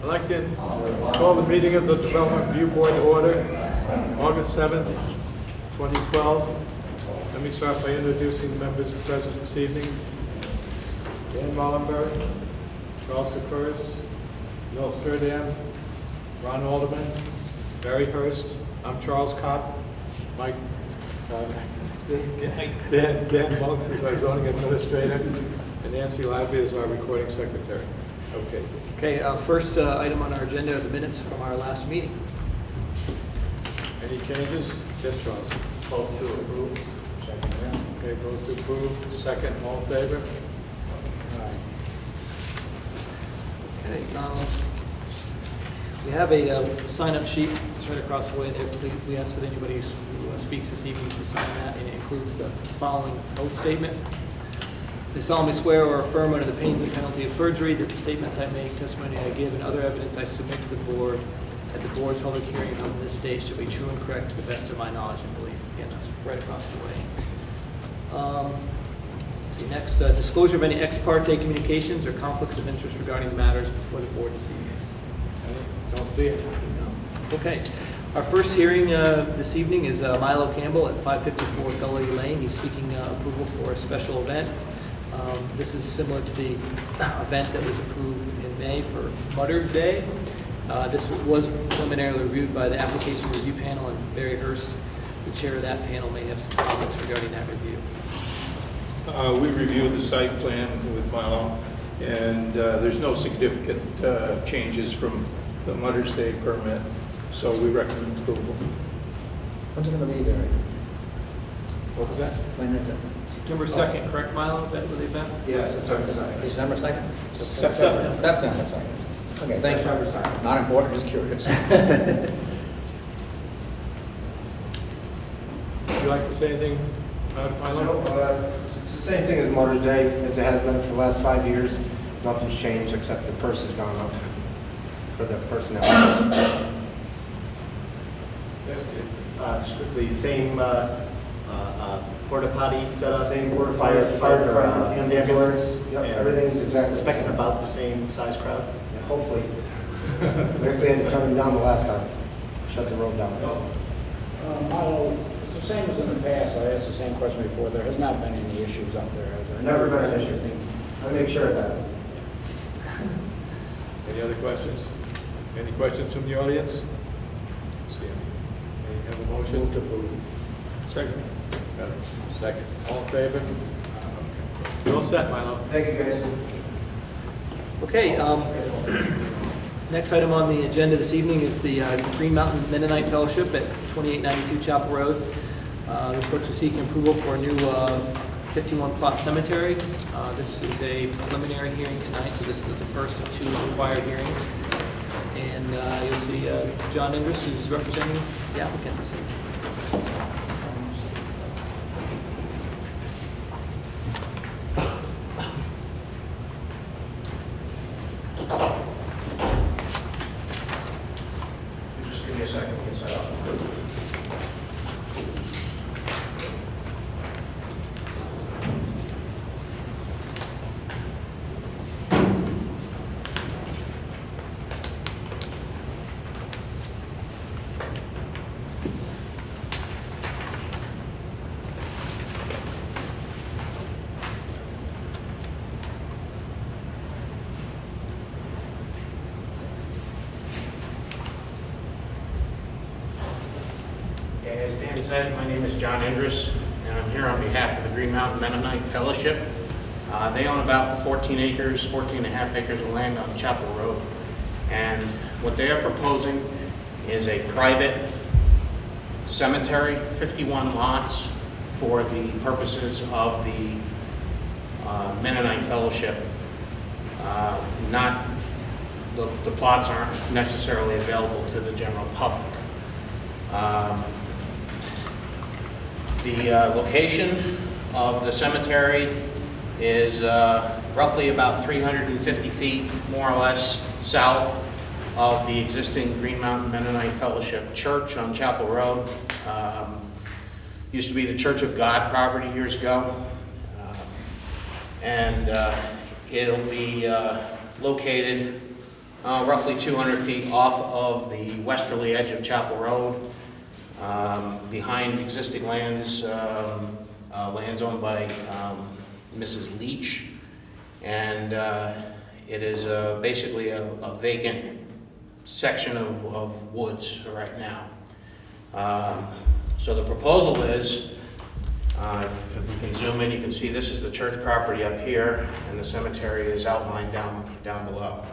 I'd like to call the meeting of the Development Review Board to order, August 7th, 2012. Let me start by introducing the members present this evening. Dan Mollenberg, Charles DeCouris, Bill Surdam, Ron Alderman, Barry Hurst. I'm Charles Kopp. Mike, Dan Monks is our zoning administrator, and Nancy Lively is our recording secretary. Okay. First item on our agenda are the minutes from our last meeting. Any changes? Yes, Charles. Vote to approve. Second. Okay, vote to approve. Second, all in favor? Okay. We have a sign-up sheet. It's right across the way there. We ask that anybody who speaks this evening to sign that, and it includes the following oath statement. I solemnly swear or affirm under the pains and penalty of perjury that the statements I make, testimony I give, and other evidence I submit to the board at the board's public hearing on this day shall be true and correct to the best of my knowledge and belief. Again, that's right across the way. Let's see, next, disclosure of any ex parte communications or conflicts of interest regarding matters before the board this evening. Don't see it. No. Okay. Our first hearing this evening is Milo Campbell at 554 Gully Lane. He's seeking approval for a special event. This is similar to the event that was approved in May for Muttered Day. This was preliminarily reviewed by the application review panel, and Barry Hurst, the chair of that panel, may have some comments regarding that review. We reviewed the site plan with Milo, and there's no significant changes from the Mother's Day permit, so we recommend approval. When's it going to be there? What was that? When is it? September 2nd, correct, Milo? Is that what the event? Yes, September 2nd. December 2nd? September. September 2nd. Okay, thanks. Not important, just curious. Would you like to say anything, Milo? No, it's the same thing as Mother's Day as it has been for the last 5 years. Nothing's changed except the purse has gone up for the person that wants. The same porta potty setup, Same porta fire department, and ambulance. Yep, and everything's exactly. expecting about the same size crowd. Yeah, hopefully. We actually had to turn them down the last time. Shut the road down. Milo, it's the same as in the past. I asked the same question before. There has not been any issues up there, has there? Never been an issue. I make sure of that. Any other questions? Any questions from the audience? See any? Have a motion? Move to approve. Second. Got it. Second. All in favor? You're all set, Milo. Thank you, guys. Okay, next item on the agenda this evening is the Green Mountain Mennonite Fellowship at 2892 Chapel Road. These folks are seeking approval for a new 51-plot cemetery. This is a preliminary hearing tonight, so this is the first of two required hearings. And you'll see John Indris, who's representing the applicant this evening. Just give me a second to get set up. As Dan said, my name is John Indris, and I'm here on behalf of the Green Mountain Mennonite Fellowship. They own about 14 and a half acres of land on Chapel Road. And what they are proposing is a private cemetery, 51 lots, for the purposes of the Mennonite Fellowship. The plots aren't necessarily available to the general public. The location of the cemetery is roughly about 350 feet, more or less, south of the existing Green Mountain Mennonite Fellowship Church on Chapel Road. Used to be the Church of God property years ago. And it'll be located roughly 200 feet off of the westerly edge of Chapel Road, behind existing lands, lands owned by Mrs. Leach. And it is basically a vacant section of woods right now. So the proposal is, if we can zoom in, you can see this is the church property up here, and the cemetery is outlined down below.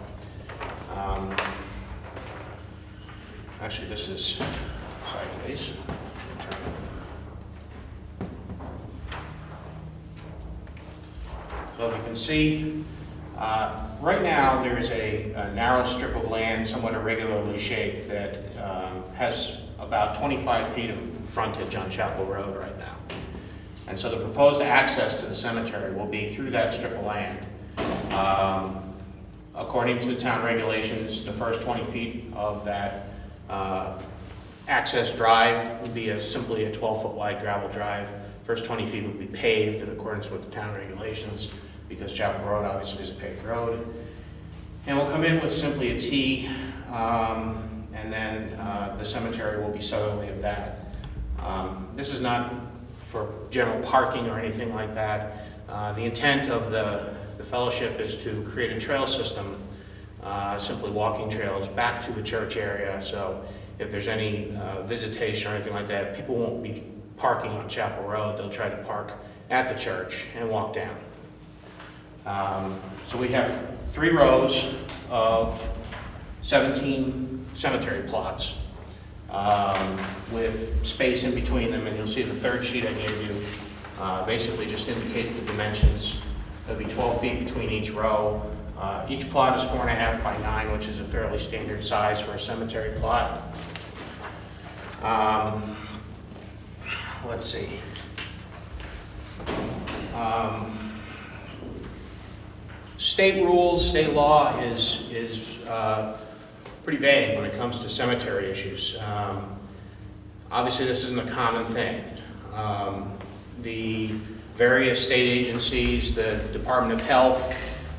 Actually, this is sideways. So if you can see, right now there is a narrow strip of land, somewhat irregularly shaped, that has about 25 feet of frontage on Chapel Road right now. And so the proposed access to the cemetery will be through that strip of land. According to town regulations, the first 20 feet of that access drive would be simply a 12-foot wide gravel drive. First 20 feet would be paved in accordance with the town regulations, because Chapel Road obviously is a paved road. And we'll come in with simply a T, and then the cemetery will be southerly of that. This is not for general parking or anything like that. The intent of the fellowship is to create a trail system, simply walking trails back to the church area. So if there's any visitation or anything like that, people won't be parking on Chapel Road. They'll try to park at the church and walk down. So we have 3 rows of 17 cemetery plots with space in between them, and you'll see the third sheet I gave you basically just indicates the dimensions. There'll be 12 feet between each row. Each plot is 4.5 by 9, which is a fairly standard size for a cemetery plot. Let's see. State rules, state law is pretty vague when it comes to cemetery issues. Obviously, this isn't a common thing. The various state agencies, the Department of Health,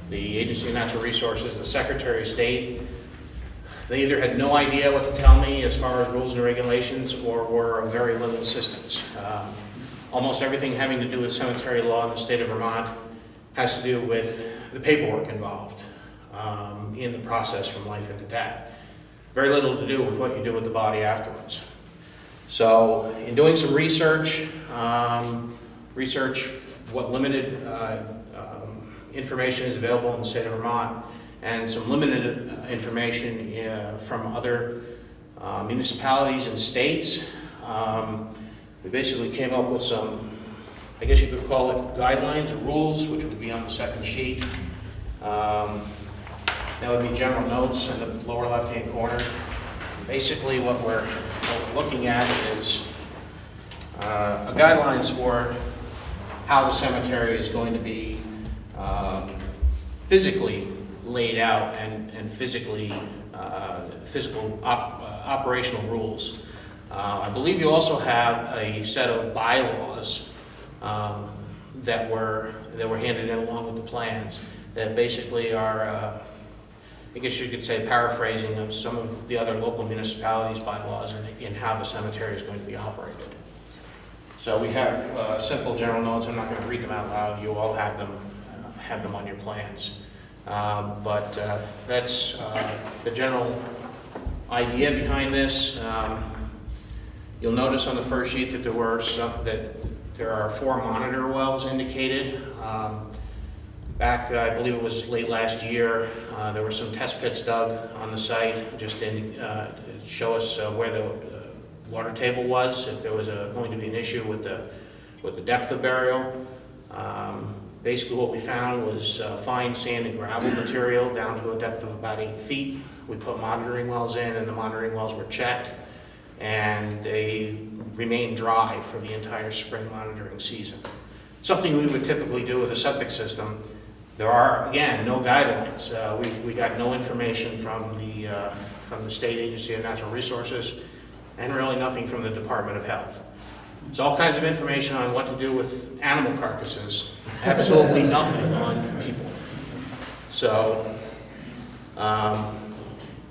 the Agency of Natural Resources, the Secretary of State, they either had no idea what to tell me as far as rules and regulations, or were of very little assistance. Almost everything having to do with cemetery law in the state of Vermont has to do with the paperwork involved in the process from life into death. Very little to do with what you do with the body afterwards. So in doing some research, what limited information is available in the state of Vermont, and some limited information from other municipalities and states, we basically came up with some, I guess you could call it guidelines or rules, which would be on the second sheet. That would be general notes in the lower left-hand corner. Basically what we're looking at is guidelines for how the cemetery is going to be physically laid out, and physical operational rules. I believe you also have a set of bylaws that were handed in along with the plans that basically are, I guess you could say, paraphrasing of some of the other local municipalities' bylaws in how the cemetery is going to be operated. So we have simple general notes. I'm not going to read them out loud. You all have them on your plans. But that's the general idea behind this. You'll notice on the first sheet that there are 4 monitor wells indicated. Back, I believe it was late last year, there were some test pits dug on the site just to show us where the water table was, if there was going to be an issue with the depth of burial. Basically what we found was fine sand and gravel material down to a depth of about 8 feet. We put monitoring wells in, and the monitoring wells were checked, and they remained dry for the entire spring monitoring season. Something we would typically do with a septic system. There are, again, no guidelines. We got no information from the State Agency of Natural Resources, and really nothing from the Department of Health. There's all kinds of information on what to do with animal carcasses, absolutely nothing on people. So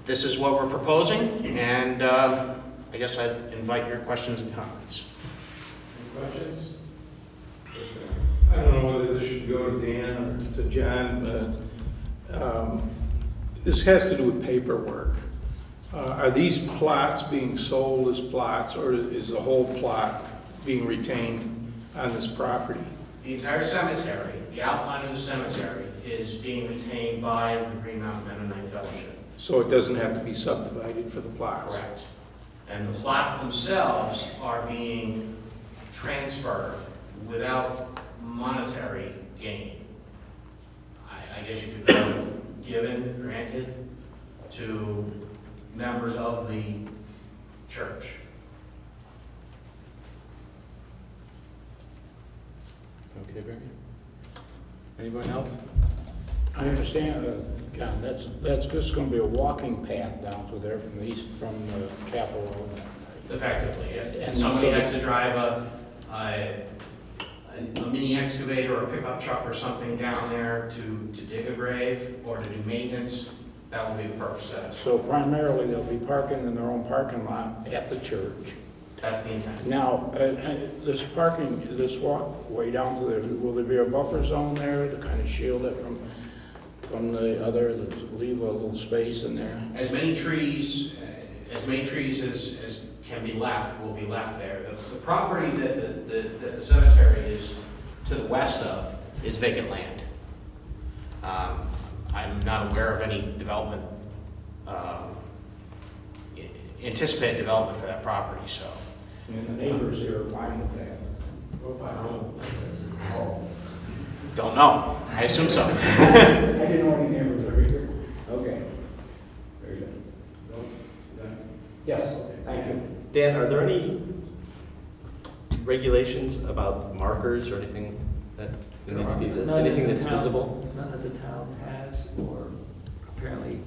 this is what we're proposing, and I guess I'd invite your questions and comments. Any questions? I don't know whether this should go to Dan or to John, but this has to do with paperwork. Are these plots being sold as plots, or is the whole plot being retained on this property? The entire cemetery, the outline of the cemetery, is being retained by the Green Mountain Mennonite Fellowship. So it doesn't have to be subdivided for the plots? Correct. And the plots themselves are being transferred without monetary gain. I guess you could call it given, granted, to members of the church. Okay, Barry. Anyone else? I understand, John, that's just gonna be a walking path down to there from the east, from Chapel Road. Effectively, if And somebody so- has to drive a mini excavator or a pickup truck or something down there to dig a grave or to do maintenance, that will be the purpose of it. So primarily, they'll be parking in their own parking lot at the church. That's the intent. Now, this parking, this walkway down to there, will there be a buffer zone there to kind of shield it from the other, leave a little space in there? As many trees as can be left will be left there. The property that the cemetery is to the west of is vacant land. I'm not aware of any development, anticipated development for that property, so. And the neighbors here are fine with that. Don't know. I assume so. I didn't know any neighbors over here. Okay. Very good. Yes, thank you. Dan, are there any regulations about markers or anything that need to be, anything that's visible? None that the town has, or apparently,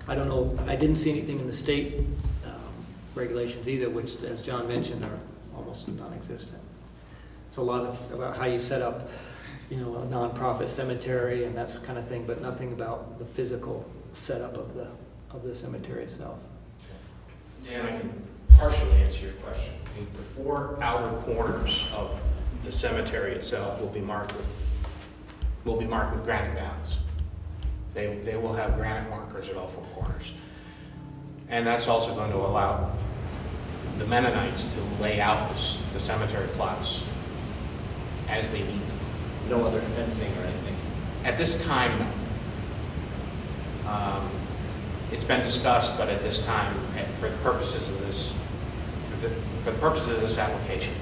I don't know, I didn't see anything in the state regulations either, which, as John mentioned, are almost non-existent. It's a lot about how you set up, a nonprofit cemetery and that kind of thing, but nothing about the physical setup of the cemetery itself. Dan, I can partially answer your question. The four outer corners of the cemetery itself will be marked with granite bounds. They will have granite markers at all four corners. And that's also going to allow the Mennonites to lay out the cemetery plots as they need them. No other fencing or anything? At this time, it's been discussed, but at this time, for the purposes of this, for the purposes of this application,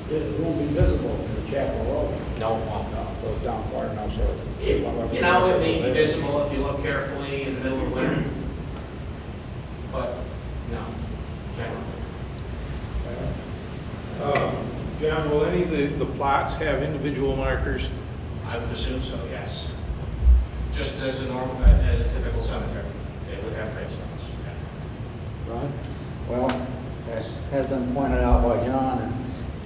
It won't be visible in the Chapel Road. no, it won't. So it's down far enough, so. It may be visible if you look carefully in the middle of winter, but no, generally. John, will any of the plots have individual markers? I would assume so, yes. Just as as a typical cemetery, they would have gravestones. Ron? Well, as has been pointed out by John, and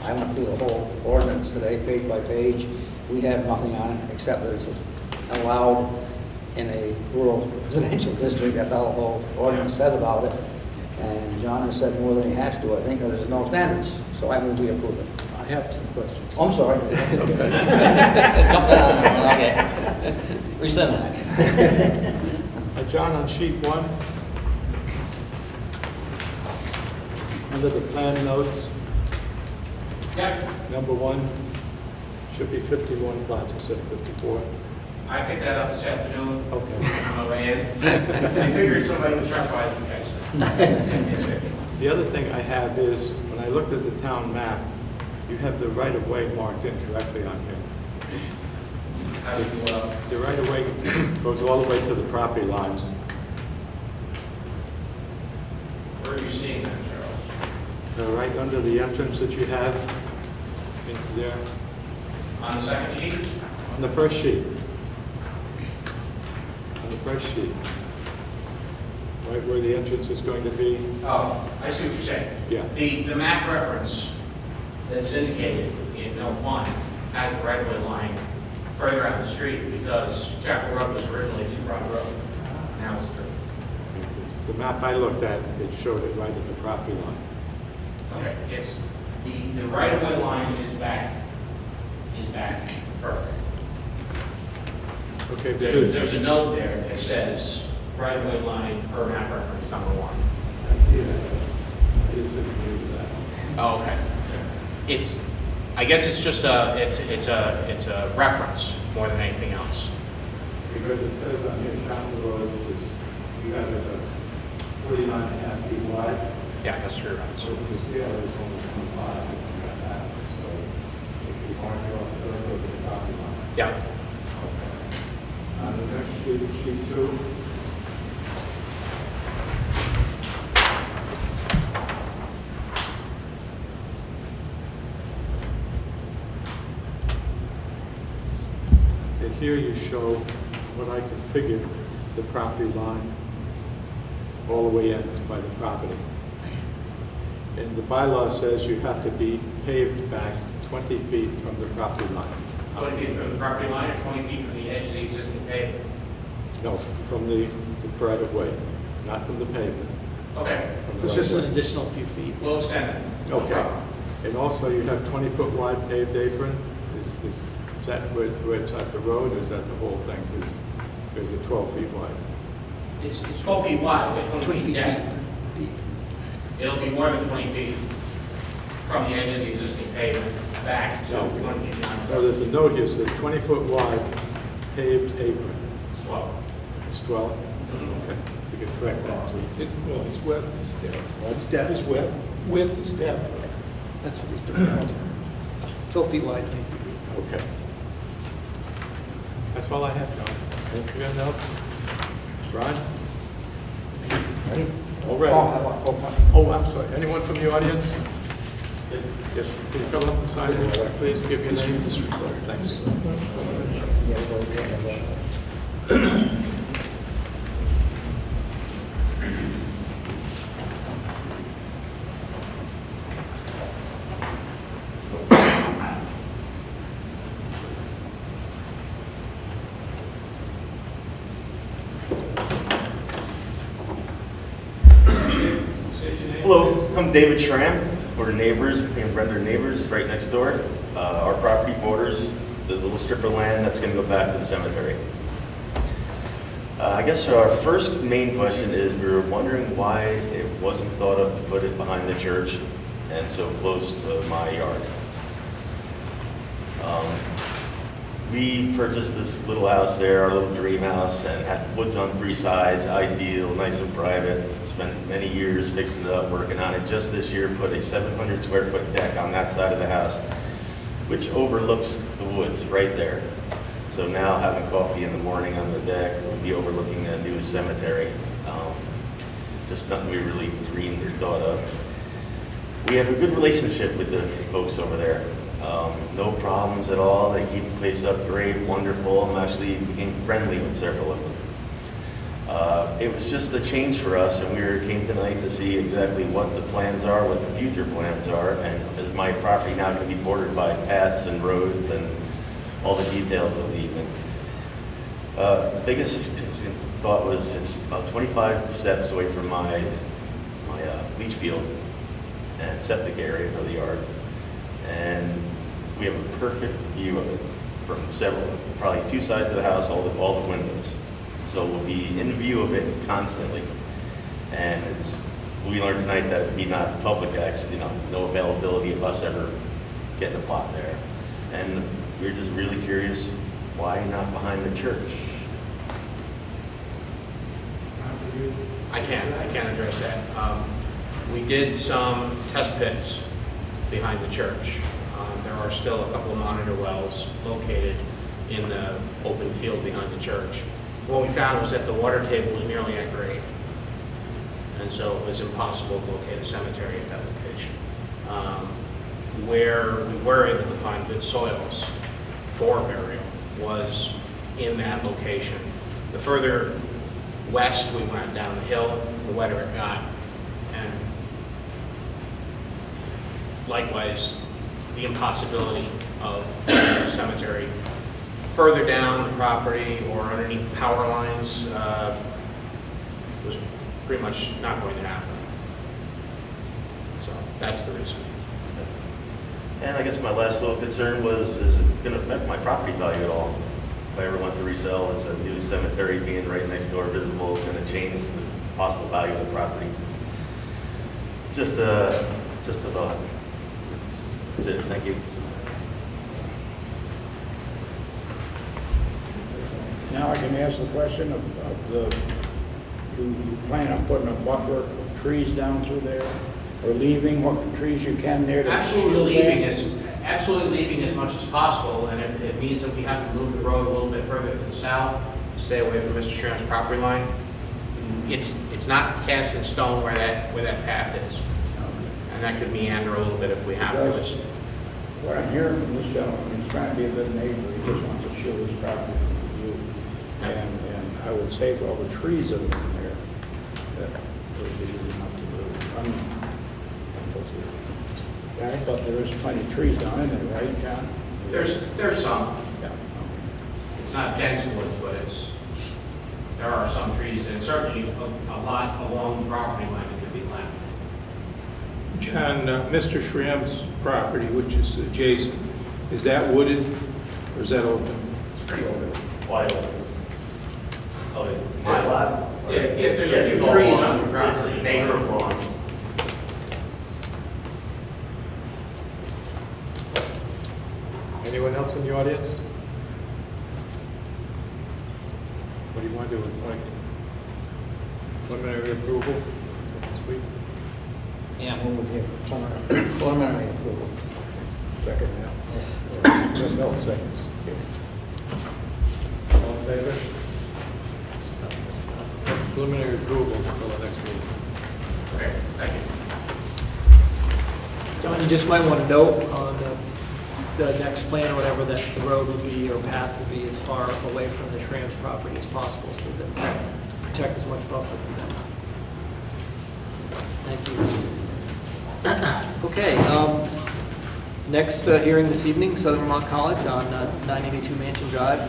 I went through the whole ordinance today, page by page. We have nothing on it except that it's allowed in a rural residential district. That's all the whole ordinance says about it. And John has said more than he has to, I think, because there's no standards. So I move we approve it. I have some questions. Oh, I'm sorry. Okay. Rescind that. John, on sheet 1, under the plan notes, Yep, number 1, should be 51 plots instead of 54. I picked that up this afternoon Okay. on the way in. I figured somebody would try to find some guys. It's 50. The other thing I have is, when I looked at the town map, you have the right-of-way marked incorrectly on here. How do you, The right-of-way goes all the way to the property lines. where are you seeing that, Charles? Right under the entrance that you have into there, On the second sheet? on the first sheet. On the first sheet. Right where the entrance is going to be. Oh, I see what you're saying. Yeah. The map reference that's indicated in note 1 has the right-of-way line further out the street because Chapel Road was originally a two-road road. now it's 3. The map I looked at, it showed it right at the property line. Okay, it's, the right-of-way line is back further. Okay, There's because a note there that says right-of-way line per map reference number 1. I see that. I just didn't agree with that. Oh, okay. I guess it's just it's a reference more than anything else. Because it says on here, Chapel Road is, you got it 49.5 feet wide. Yeah, that's true. So the scale is only 25, if you got that. So if you want to go, let's go to the property line. Yeah. On the next sheet, sheet 2. And here you show what I configured the property line all the way in by the property. And the bylaw says you have to be paved back 20 feet from the property line. 20 feet from the property line or 20 feet from the edge of the existing pavement? No, from the right of way, not from the pavement. Okay, from the So it's right just of an way. additional few feet. we'll extend it. No Okay. problem. And also you have 20-foot wide paved apron. Is that where it's at the road, or is that the whole thing? Is it 12 feet wide? It's 12 feet wide, but 20 feet deep. depth. Deep. It'll be more than 20 feet from the edge of the existing pavement back to No. 20 feet down. Now, there's a note here, says 20-foot wide paved apron. It's 12. It's 12? Mhm. Okay, you can correct that too. Well, his width is depth. It's depth is width. Width is depth. That's what he's doing. 12 feet wide, 20 feet deep. Okay. That's all I have, John. Anything else? Brian? Ready? All ready. Oh, I'm sorry. Anyone from the audience? Yes, can you come up and sign it? Please give your name. Thanks. Hello, I'm David Schramm. We're neighbors, me and Brenda are neighbors right next door. Our property borders the little strip of land that's going to go back to the cemetery. I guess our first main question is we were wondering why it wasn't thought of to put it behind the church and so close to my yard. We purchased this little house there, our little dream house, and had woods on 3 sides, ideal, nice and private. Spent many years fixing it up, working on it. Just this year, put a 700 square foot deck on that side of the house, which overlooks the woods right there. So now having coffee in the morning on the deck, we'll be overlooking the new cemetery. Just nothing we really dreamed or thought of. We have a good relationship with the folks over there. No problems at all. They keep the place up great, wonderful. I'm actually became friendly with several of them. It was just a change for us, and we came tonight to see exactly what the plans are, what the future plans are, and is my property now going to be bordered by paths and roads and all the details of the evening. Biggest thought was it's about 25 steps away from my leach field and septic area for the yard, and we have a perfect view of it from probably 2 sides of the house, all the windows. So we'll be in view of it constantly, and we learned tonight that it'd be not public access, no availability of us ever getting a plot there, and we're just really curious why not behind the church. I can address that. We did some test pits behind the church. There are still a couple of monitor wells located in the open field behind the church. What we found was that the water table was nearly at grade, and so it was impossible to locate a cemetery at that location. Where we were able to find good soils for burial was in that location. The further west we went down the hill, the wetter it got, and likewise the impossibility of a cemetery further down the property or underneath power lines was pretty much not going to happen. So that's the reason. And I guess my last little concern was, is it going to affect my property value at all? If I ever want to resell, is a new cemetery being right next door visible going to change the possible value of the property? Just a thought. That's it, thank you. Now I can ask the question of the, you plan on putting a buffer of trees down through there? Or leaving what trees you can there to Absolutely shield leaving that? absolutely leaving as much as possible, and if it means that we have to move the road a little bit further to the south, stay away from Mr. Schramm's property line, it's not cast in stone where that path is. And that could meander a little bit if we have to. Because what I'm hearing from this gentleman, he's trying to be a good neighbor, he just wants to shield his property from you. And I would say for all the trees that are in there, that would be enough to do. I thought there was plenty of trees down in there, right, John? There's some. Yeah. It's not dense woods, but there are some trees, and certainly a lot along the property line that could be planted. John, Mr. Schramm's property, which is adjacent, is that wooded or is that open? It's pretty open. Wide open. Oh, yeah. My lot? Yeah, there's a It's few all trees lawn. on your property. It's an acre of lawn. Anyone else in the audience? What do you want to do? Preliminary approval this week? Yeah, move it here for preliminary approval. Second now. No seconds. All in favor? Preliminary approval until the next meeting. Okay, thank you. John, you just might want to note on the next plan or whatever that the road would be or path would be as far away from the Schramm's property as possible so that we protect as much buffer for them. Thank you. Okay, next hearing this evening, Southern Vermont College on 982 Mansion Drive.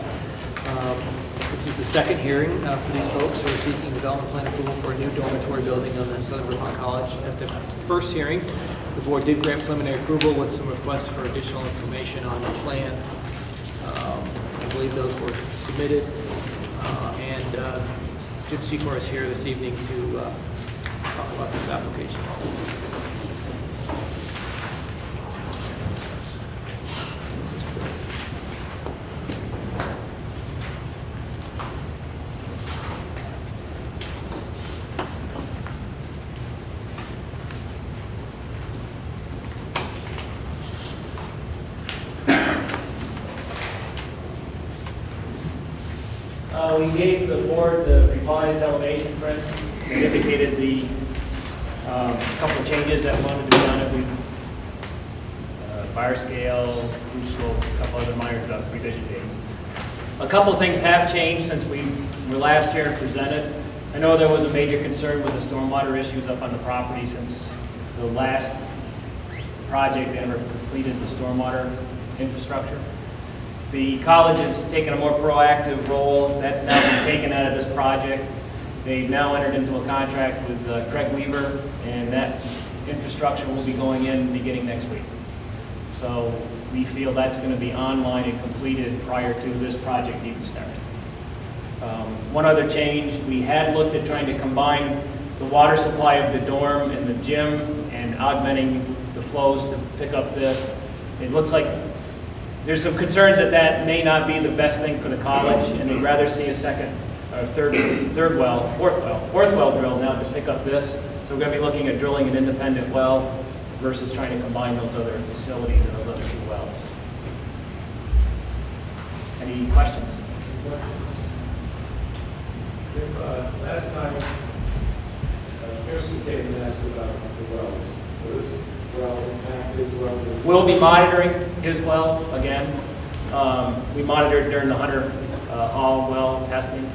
This is the second hearing for these folks who are seeking development plan approval for a new dormitory building on the Southern Vermont College. At the first hearing, the board did grant preliminary approval with some requests for additional information on the plans. I believe those were submitted, and Jim Secor is here this evening to talk about this application. We gave the board the revised elevation prints that indicated the couple of changes that wanted to be done if we fire scale, roof slope, a couple other minor revision dates. A couple of things have changed since we were last here and presented. I know there was a major concern with the stormwater issues up on the property since the last project they ever completed the stormwater infrastructure. The college has taken a more proactive role. That's now been taken out of this project. They've now entered into a contract with Craig Weaver, and that infrastructure will be going in beginning next week. So we feel that's going to be online and completed prior to this project even starting. One other change, we had looked at trying to combine the water supply of the dorm and the gym and augmenting the flows to pick up this. It looks like there's some concerns that that may not be the best thing for the college, and they'd rather see a second, or fourth well drill now to pick up this. So we're going to be looking at drilling an independent well versus trying to combine those other facilities and those other two wells. Any questions? Last time, Kirsten came and asked about the wells. Was well impacted, well? We'll be monitoring his well again. We monitored during the Hunter Hall well testing.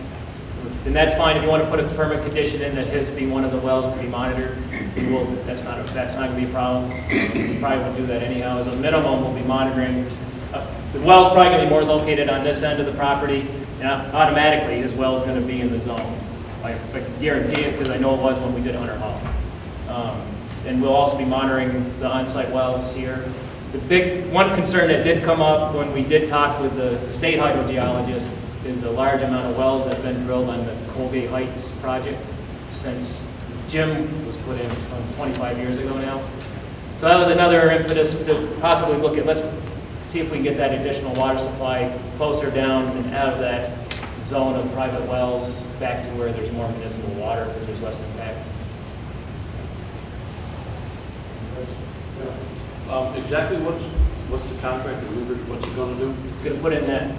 And that's fine if you want to put a permit condition in that his be one of the wells to be monitored. We will, that's not going to be a problem. We probably would do that anyhow. As a minimum, we'll be monitoring. The well's probably going to be more located on this end of the property. Now, automatically, his well's going to be in the zone. I guarantee it because I know it was when we did Hunter Hall. And we'll also be monitoring the on-site wells here. The big, one concern that did come up when we did talk with the state hydrogeologist is a large amount of wells that have been drilled on the Colgate Heights project since Jim was put in 25 years ago now. So that was another impetus to possibly look at, let's see if we can get that additional water supply closer down and out of that zone of private wells back to where there's more municipal water because there's less impacts. Exactly what's the contract, what's it gonna do? It's going to put in that,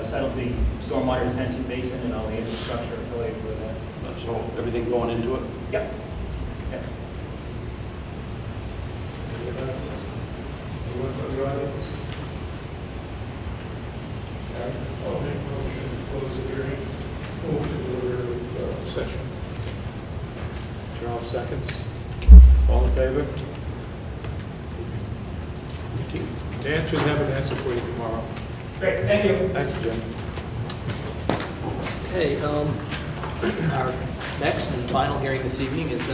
settle the stormwater detention basin and all the infrastructure affiliated with that. So everything going into it? Yep. Yep. Anyone from the audience? Okay, I'll make a motion to close the hearing. Move to deliberative session. Charles seconds. All in favor? Thank you. Dan should have an answer for you tomorrow. Great, thank you. Thank you, Jim. Okay, our next and final hearing this evening is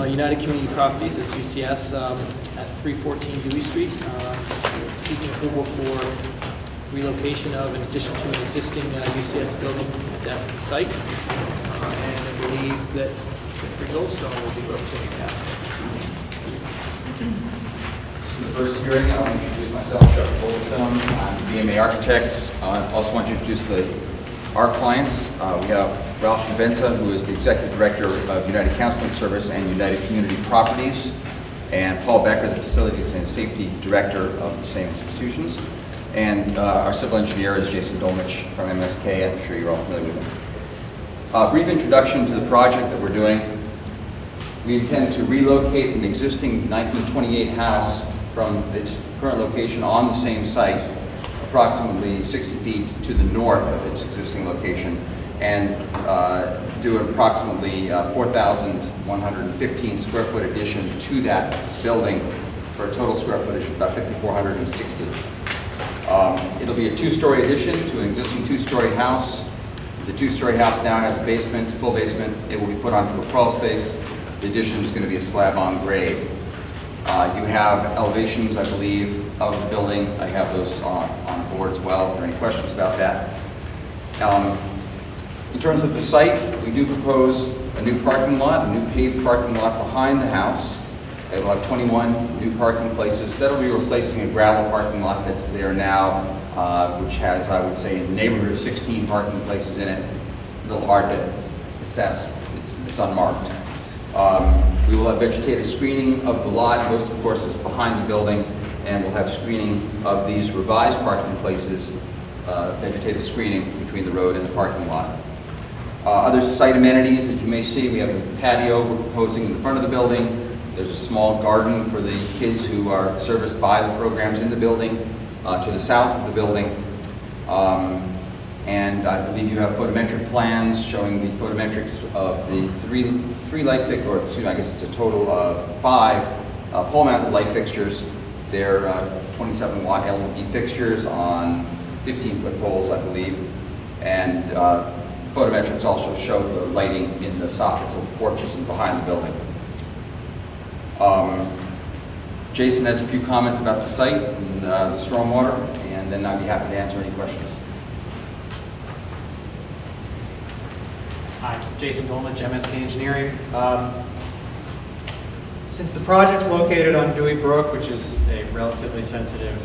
United Community Properties, it's UCS, at 314 Dewey Street, seeking approval for relocation of an addition to an existing UCS building at that site. And I believe that Jeffrey Goldstone will be representing that this evening. For the first hearing, I want to introduce myself, Jeff Goldstone. I'm BMA Architects. I also want to introduce our clients. We have Ralph Venza, who is the Executive Director of United Counseling Service and United Community Properties, and Paul Becker, the Facilities and Safety Director of the same institutions. And our civil engineer is Jason Dolmich from MSK. I'm sure you're all familiar with him. A brief introduction to the project that we're doing. We intend to relocate an existing 1928 house from its current location on the same site, approximately 60 feet to the north of its existing location, and do an approximately 4,115 square foot addition to that building for a total square footage of about 5,460. It'll be a two-story addition to an existing two-story house. The two-story house now has a basement, full basement. It will be put onto a crawl space. The addition is going to be a slab on grade. You have elevations, I believe, of the building. I have those on board as well, if there are any questions about that. In terms of the site, we do propose a new parking lot, a new paved parking lot behind the house. It will have 21 new parking places. That'll be replacing a gravel parking lot that's there now, which has, I would say, in the neighborhood of 16 parking places in it. A little hard to assess. It's unmarked. We will have vegetative screening of the lot. Most, of course, is behind the building, and we'll have screening of these revised parking places, vegetative screening between the road and the parking lot. Other site amenities, as you may see, we have a patio we're proposing in the front of the building. There's a small garden for the kids who are serviced by the programs in the building, to the south of the building. And I believe you have photometric plans showing the photometrics of the three light fixtures, or excuse me, I guess it's a total of 5 pole-mounted light fixtures. They're 27-watt LED fixtures on 15-foot poles, I believe. And the photometrics also show the lighting in the sockets of the porches and behind the building. Jason has a few comments about the site and the stormwater, and then I'd be happy to answer any questions. Hi, Jason Dolmich, MSK Engineering. Since the project's located on Dewey Brook, which is a relatively sensitive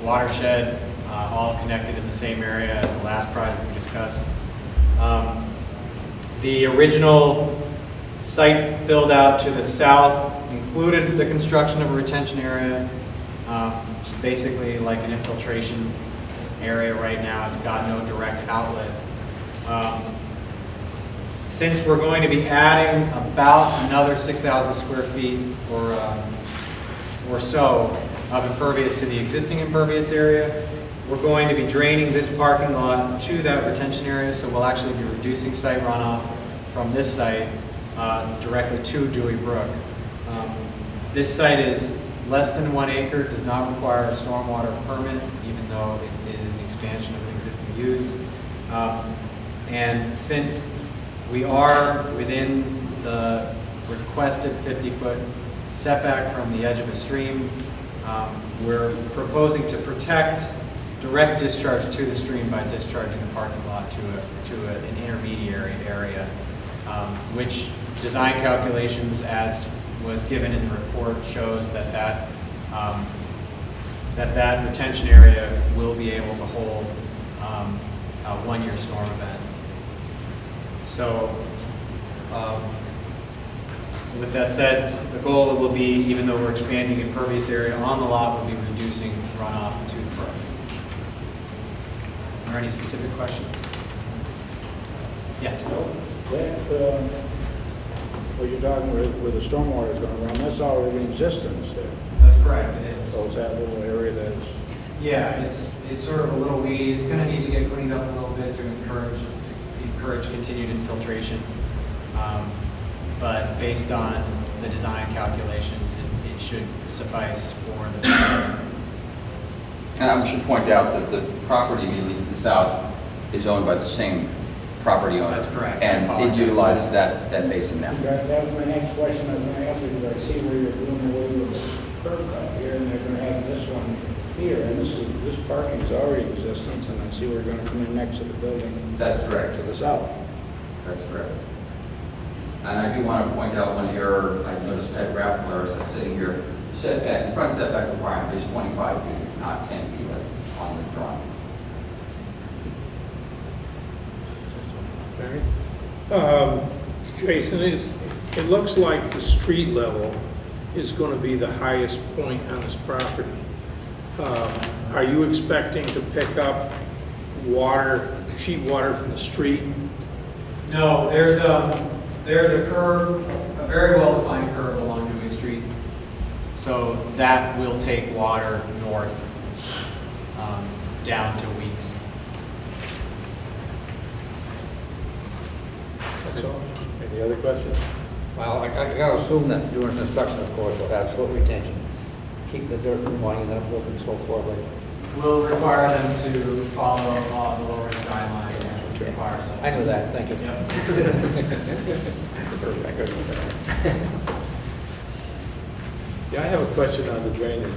watershed, all connected in the same area as the last project we discussed, the original site build out to the south included the construction of a retention area, which is basically like an infiltration area right now. It's got no direct outlet. Since we're going to be adding about another 6,000 square feet or so of impervious to the existing impervious area, we're going to be draining this parking lot to that retention area, so we'll actually be reducing site runoff from this site directly to Dewey Brook. This site is less than 1 acre, does not require a stormwater permit, even though it is an expansion of an existing use. And since we are within the requested 50-foot setback from the edge of a stream, we're proposing to protect direct discharge to the stream by discharging the parking lot to an intermediary area, which design calculations, as was given in the report, shows that retention area will be able to hold a one-year storm event. So with that said, the goal will be, even though we're expanding impervious area on the lot, we'll be reducing runoff to the brook. Are there any specific questions? Yes? That, what you're talking where the stormwater is going to run, that's already in existence there. That's correct, it is. So it's that little area that's, Yeah, it's sort of a little weedy. It's going to need to get cleaned up a little bit to encourage continued infiltration. But based on the design calculations, it should suffice for the. And I should point out that the property immediately to the south is owned by the same property owner. That's correct. And it utilizes that basin now. that was my next question I was going to ask you, because I see where you're doing away with the curb cut here, and they're going to have this one here, and this parking is already in existence, and I see we're going to come in next to the building. That's correct. To the south. That's correct. And I do want to point out one error. I noticed typographical errors that's sitting here. Setback, the front setback requirement is 25 feet, not 10 feet as it's on the drawing. Jason, it looks like the street level is going to be the highest point on this property. Are you expecting to pick up sheet water from the street? No, there's a curve, a very well-defined curve along Dewey Street. So that will take water north down to Weeks. That's all. Any other questions? Well, I gotta assume that during construction, of course, we'll have slope retention, keep the dirt from going and then upload and so forth. We'll require them to follow the low risk guidelines, which require some. I knew that, thank you. Yeah, I have a question on the drainage,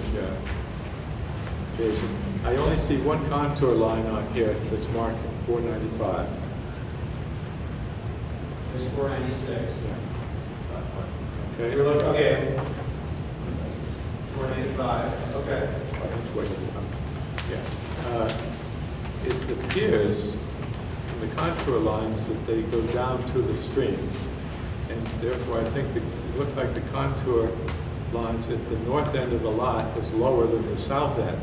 Jason. I only see one contour line on here that's marked 495. There's 496. Okay. You're looking, okay. 495, okay. Yeah. It appears in the contour lines that they go down to the stream, and therefore I think it looks like the contour lines at the north end of the lot is lower than the south end.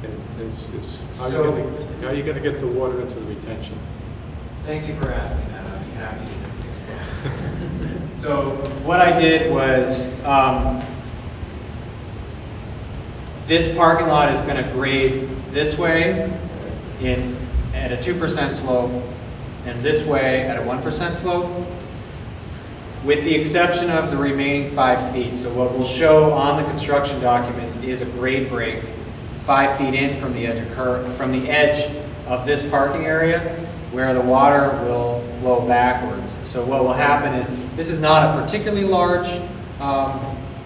And how are you going to get the water into the retention? Thank you for asking that. I'd be happy to explain. So what I did was, this parking lot is going to grade this way at a 2% slope, and this way at a 1% slope, with the exception of the remaining 5 feet. So what we'll show on the construction documents is a grade break 5 feet in from the edge of this parking area, where the water will flow backwards. So what will happen is, this is not a particularly large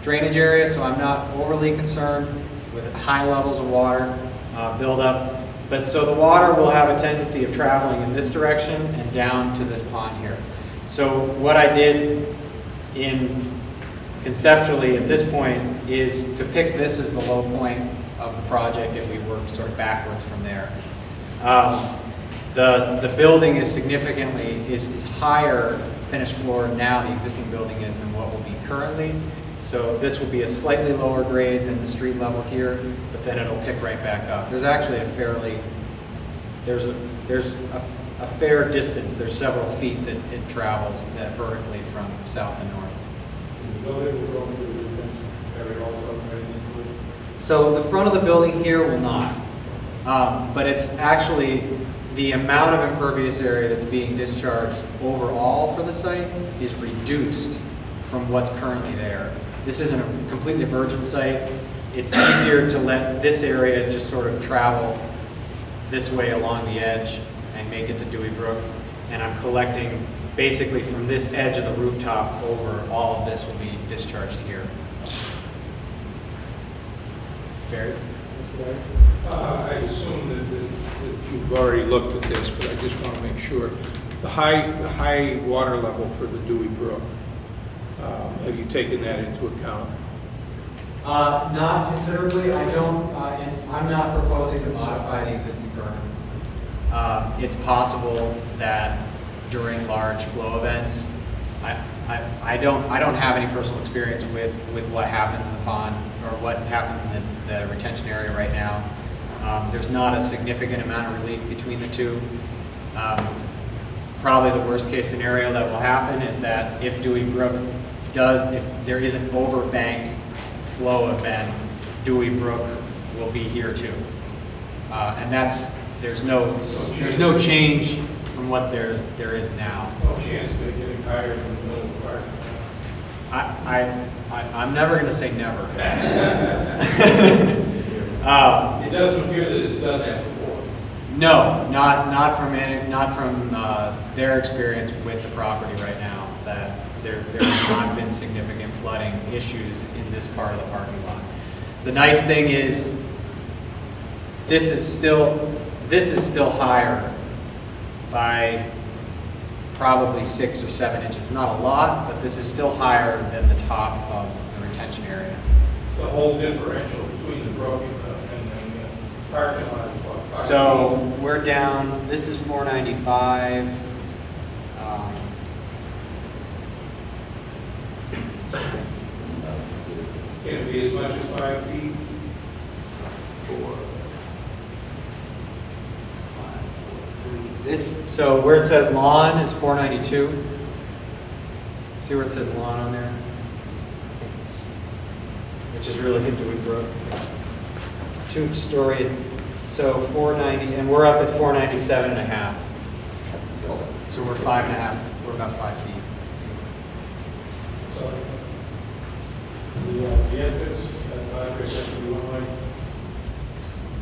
drainage area, so I'm not overly concerned with high levels of water buildup. But so the water will have a tendency of traveling in this direction and down to this pond here. So what I did conceptually at this point is to pick this as the low point of the project, and we work sort of backwards from there. The building is significantly is higher finished floor now, the existing building is, than what will be currently. So this will be a slightly lower grade than the street level here, but then it'll pick right back up. There's actually there's a fair distance. There's several feet that it travels vertically from south to north. The building will go into the retention area also right into it? So the front of the building here will not, but it's actually the amount of impervious area that's being discharged overall for the site is reduced from what's currently there. This isn't a completely virgin site. It's easier to let this area just sort of travel this way along the edge and make it to Dewey Brook. And I'm collecting basically from this edge of the rooftop over, all of this will be discharged here. Barry? I assume that you've already looked at this, but I just want to make sure. The high water level for the Dewey Brook, have you taken that into account? Not considerably. I don't, I'm not proposing to modify the existing permit. It's possible that during large flow events, I don't have any personal experience with what happens in the pond or what happens in the retention area right now. There's not a significant amount of relief between the two. Probably the worst case scenario that will happen is that if Dewey Brook if there is an overbank flow event, Dewey Brook will be here too. And there's no change from what there is now. No chance of it getting higher than the middle of the park. I'm never going to say never. It doesn't appear that it's done that before. No, not from their experience with the property right now. That there has not been significant flooding issues in this part of the parking lot. The nice thing is, this is still higher by probably 6 or 7 inches. Not a lot, but this is still higher than the top of the retention area. The whole differential between the brook and the parking lot is what? 5 So we're down, this is 495. Can it be as much as 5 feet? 4. So where it says lawn is 492. See where it says lawn on there? I think which is really hip to Dewey Brook. 2-story, so 490, and we're up at 497.5. So we're 5.5. We're about 5 feet. So, the entrance, that driveway, that should be one way.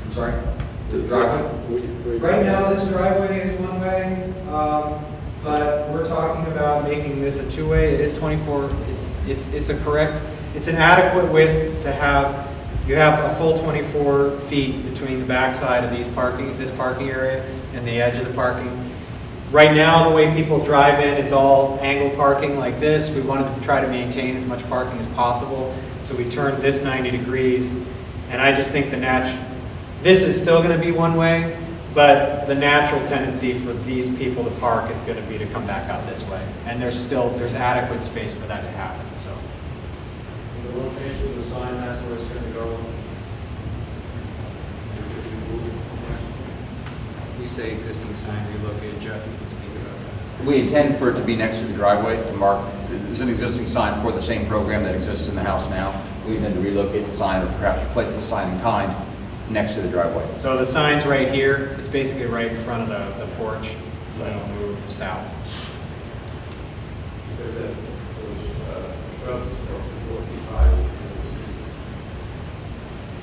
I'm sorry? The driveway? Right now, this driveway is one way, but we're talking about making this a two-way. It is 24. It's a correct. It's an adequate width to have. You have a full 24 feet between the backside of this parking area and the edge of the parking. Right now, the way people drive in, it's all angle parking like this. We wanted to try to maintain as much parking as possible, so we turned this 90 degrees. And I just think this is still going to be one way, but the natural tendency for these people to park is going to be to come back out this way. And there's adequate space for that to happen. So. The location of the sign, that's where it's going to go. You say existing sign relocated, Jeff, you can speak about that. We intend for it to be next to the driveway to mark, there's an existing sign for the same program that exists in the house now. We intend to relocate the sign or perhaps replace the sign in kind next to the driveway. So the sign's right here. It's basically right in front of the porch. It'll move south. Because those shrubs is broken 4 feet high, and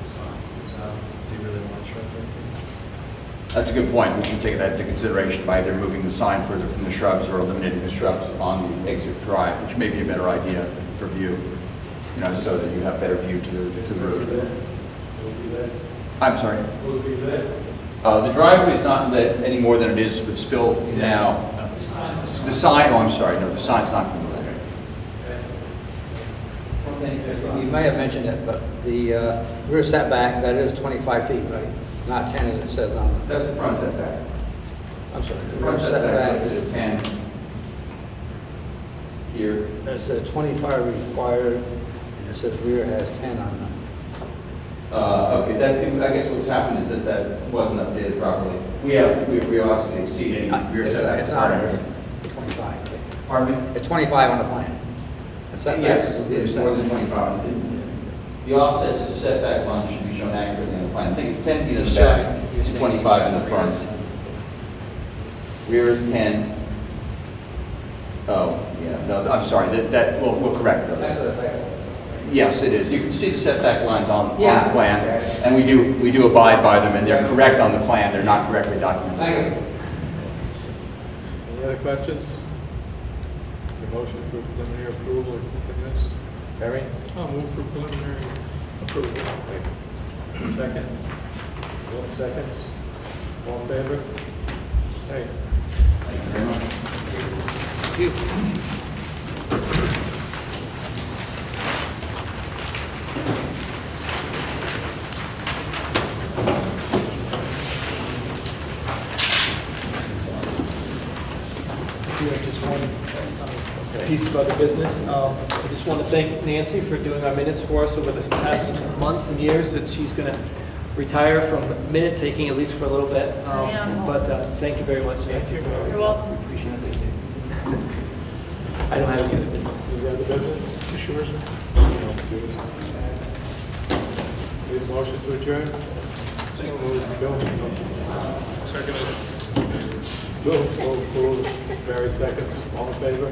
the sign, south. Do you really want to shrub right there? That's a good point. We should take that into consideration by either moving the sign further from the shrubs or eliminating the shrubs on the exit drive, which may be a better idea for view, so that you have better view to the road. Will it be lit? I'm sorry. Will it be lit? The driveway is not lit any more than it is with spill now. The sign, I'm sorry, no, the sign's not going to be lit. One thing, you may have mentioned it, but the rear setback, that is 25 feet, right? Not 10 as it says on the... That's the front setback. I'm sorry. The front setback is 10 here. It says 25 required, and it says rear has 10 on them. Okay, I guess what's happened is that wasn't updated properly. We obviously exceed any rear setback It's not requirements. 25. Pardon me? It's 25 on the plan. The setback Yes, is it's more than 25. The offsets to setback line should be shown accurately on the plan. I think it's 10 feet in the back, it's 25 in the front. Rear is 10. Oh, yeah, no, I'm sorry, we'll correct those. Yes, it is. You can see the setback lines on the plan, and we do abide by them, and they're correct on the plan. They're not correctly documented. Thank you. Any other questions? The motion for preliminary approval of continuance? Barry? I'll move for preliminary approval. Second? One seconds. All in favor? Hey. Thank you very much. Thank you. Just one piece of other business. I just want to thank Nancy for doing our minutes for us over the past months and years, that she's going to retire from minute taking, at least for a little bit. But thank you very much, Nancy. You're welcome. Appreciate it. I don't have any other business. Any other business? Just yours. Need a motion to adjourn? Bill? Seconded. Bill, Barry seconds. All in favor?